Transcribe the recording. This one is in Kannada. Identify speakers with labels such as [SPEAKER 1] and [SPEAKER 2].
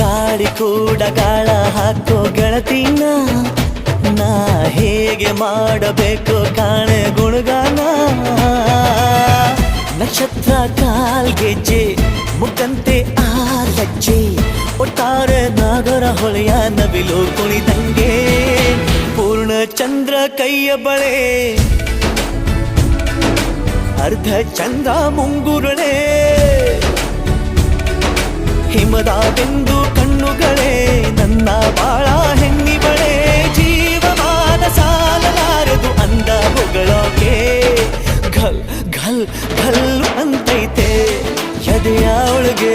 [SPEAKER 1] ಗಾಳಿ ಕೂಡ ಗಾಳ ಹಾಕೋ ಗೆಳತಿನ ನಾ ಹೇಗೆ ಮಾಡಬೇಕು ಕಾಣೆ ಗುಣಗಾನ ನಕ್ಷತ್ರ ಕಾಲ್ಗೆಜ್ಜೆ ಮುಖಂತೆ ಆಲಜ್ಜೆ ಒಟ್ಟಾರೆ ನಾಗರ ಹೊಳೆಯ ನವಿಲು ಕುಣಿದಂಗೆ ಪೂರ್ಣ ಚಂದ್ರ ಕೈಯ ಬಳೆ ಅರ್ಧ ಚಂದ್ರ ಮುಂಗುರುಳೆ ಹಿಮದ ಬಿಂದು ಕಣ್ಣುಗಳೇ ನನ್ನ ಬಾಳ ಹೆಣ್ಣಿಬಳೆ ಜೀವಮಾನ ಸಾಲಲಾರದು ಅಂದ ಹೊಗಳೋಕೆ ಘಲ್ ಘಲ್ ಘಲ್ ಅಂತೈತೆ ಎದೆಯ ಒಳಗೆ